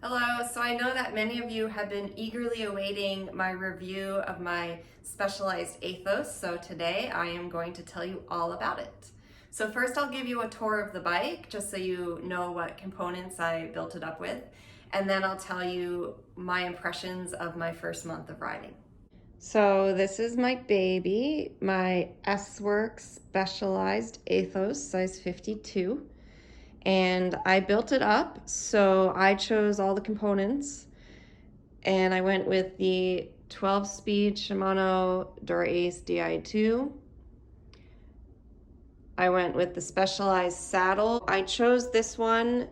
Hello, so I know that many of you have been eagerly awaiting my review of my specialized Aethos, so today I am going to tell you all about it. So first I'll give you a tour of the bike, just so you know what components I built it up with, and then I'll tell you my impressions of my first month of riding. So this is my baby, my S-Works specialized Aethos, size 52. And I built it up, so I chose all the components and I went with the 12-speed Shimano Dura-Ace Di2. I went with the specialized saddle. I chose this one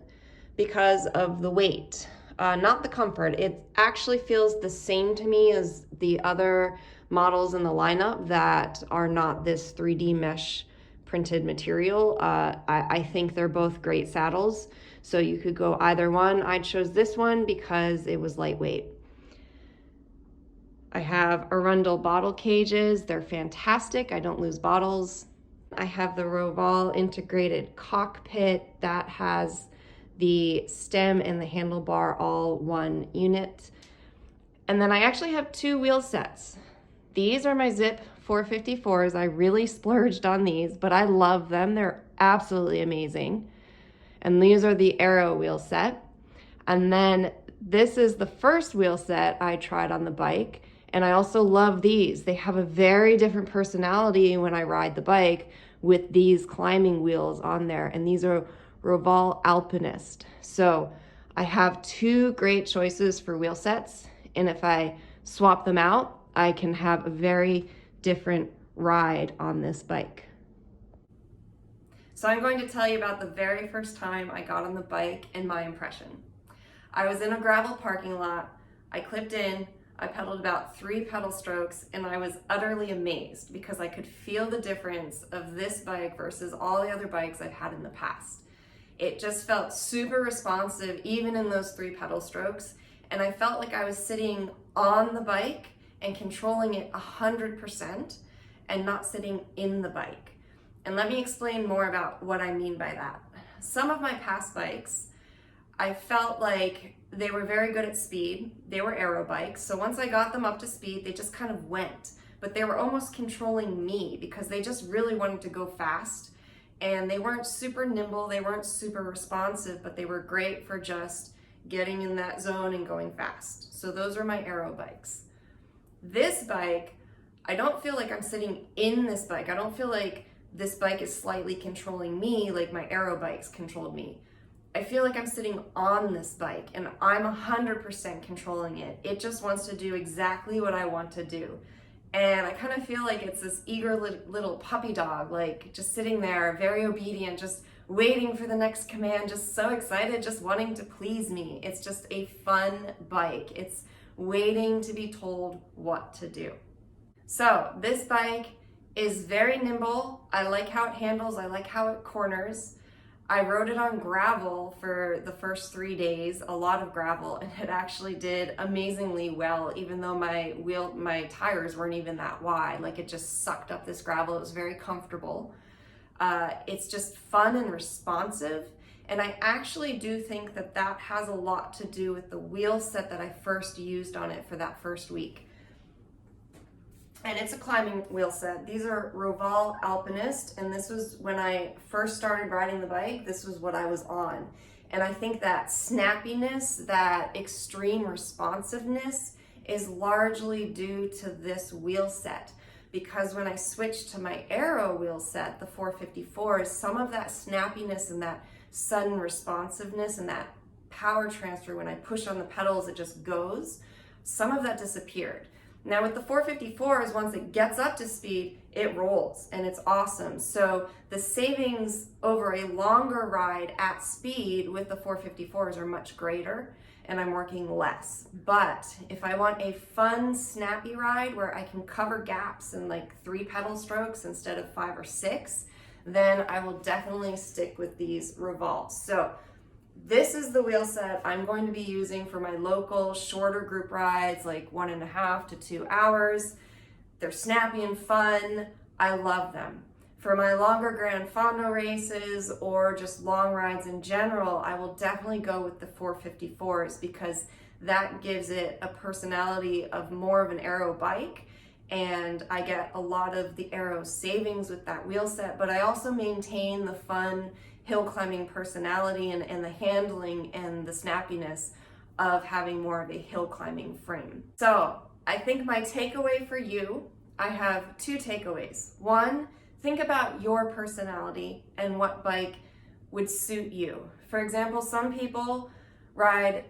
because of the weight, not the comfort. It actually feels the same to me as the other models in the lineup that are not this 3D mesh printed material. I think they're both great saddles, so you could go either one. I chose this one because it was lightweight. I have Arundel bottle cages. They're fantastic. I don't lose bottles. I have the Roval integrated cockpit that has the stem and the handlebar all one unit. And then I actually have two wheel sets. These are my Zip 454s. I really splurged on these, but I love them. They're absolutely amazing. And these are the Aero wheel set. And then this is the first wheel set I tried on the bike. And I also love these. They have a very different personality when I ride the bike with these climbing wheels on there. And these are Roval Alpinist. So I have two great choices for wheel sets. And if I swap them out, I can have a very different ride on this bike. So I'm going to tell you about the very first time I got on the bike and my impression. I was in a gravel parking lot. I clipped in, I pedaled about 3 pedal strokes, and I was utterly amazed because I could feel the difference of this bike versus all the other bikes I've had in the past. It just felt super responsive even in those 3 pedal strokes, and I felt like I was sitting on the bike and controlling it 100% and not sitting in the bike. And let me explain more about what I mean by that. Some of my past bikes, I felt like they were very good at speed. They were aero bikes, so once I got them up to speed, they just kind of went. But they were almost controlling me because they just really wanted to go fast. And they weren't super nimble, they weren't super responsive, but they were great for just getting in that zone and going fast. So those are my aero bikes. This bike, I don't feel like I'm sitting in this bike. I don't feel like this bike is slightly controlling me like my aero bikes controlled me. I feel like I'm sitting on this bike and I'm 100% controlling it. It just wants to do exactly what I want to do. And I kind of feel like it's this eager little puppy dog, like just sitting there, very obedient, just waiting for the next command, just so excited, just wanting to please me. It's just a fun bike. It's waiting to be told what to do. So this bike is very nimble. I like how it handles. I like how it corners. I rode it on gravel for the first 3 days, a lot of gravel, and it actually did amazingly well, even though my tires weren't even that wide. Like, it just sucked up this gravel. It was very comfortable. It's just fun and responsive. And I actually do think that that has a lot to do with the wheel set that I first used on it for that first week. And it's a climbing wheel set. These are Roval Alpinist, and this was when I first started riding the bike, this was what I was on. And I think that snappiness, that extreme responsiveness is largely due to this wheel set. Because when I switched to my aero wheel set, the 454s, some of that snappiness and that sudden responsiveness and that power transfer, when I push on the pedals, it just goes, some of that disappeared. Now with the 454s, once it gets up to speed, it rolls and it's awesome. So the savings over a longer ride at speed with the 454s are much greater, and I'm working less. But if I want a fun, snappy ride where I can cover gaps in like 3 pedal strokes instead of 5 or 6, then I will definitely stick with these Revals. So this is the wheel set I'm going to be using for my local shorter group rides, like 1.5 to 2 hours. They're snappy and fun. I love them. For my longer Gran Fondo races or just long rides in general, I will definitely go with the 454s because that gives it a personality of more of an aero bike, and I get a lot of the aero savings with that wheel set, but I also maintain the fun hill climbing personality and the handling and the snappiness of having more of a hill climbing frame. So I think my takeaway for you, I have two takeaways. One, think about your personality and what bike would suit you. For example, some people ride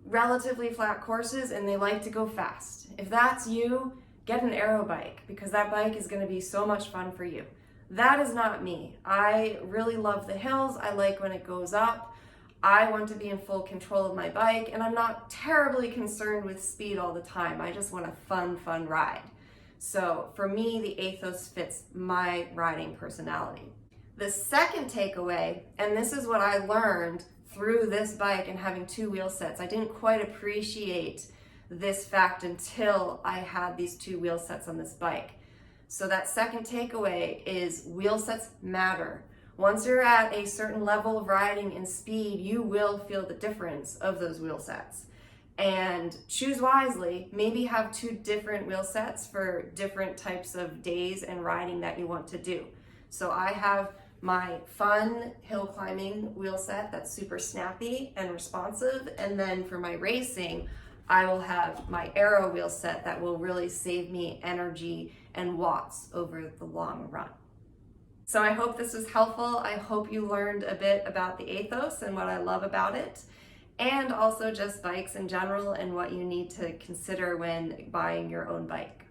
relatively flat courses and they like to go fast. If that's you, get an aero bike because that bike is going to be so much fun for you. That is not me. I really love the hills. I like when it goes up. I want to be in full control of my bike, and I'm not terribly concerned with speed all the time. I just want a fun ride. So for me, the Aethos fits my riding personality. The second takeaway, and this is what I learned through this bike and having two wheel sets, I didn't quite appreciate this fact until I had these two wheel sets on this bike. So that second takeaway is wheel sets matter. Once you're at a certain level of riding and speed, you will feel the difference of those wheel sets. And choose wisely, maybe have two different wheel sets for different types of days and riding that you want to do. So I have my fun hill climbing wheel set that's super snappy and responsive, and then for my racing, I will have my aero wheel set that will really save me energy and watts over the long run. So I hope this was helpful. I hope you learned a bit about the Aethos and what I love about it, and also just bikes in general and what you need to consider when buying your own bike.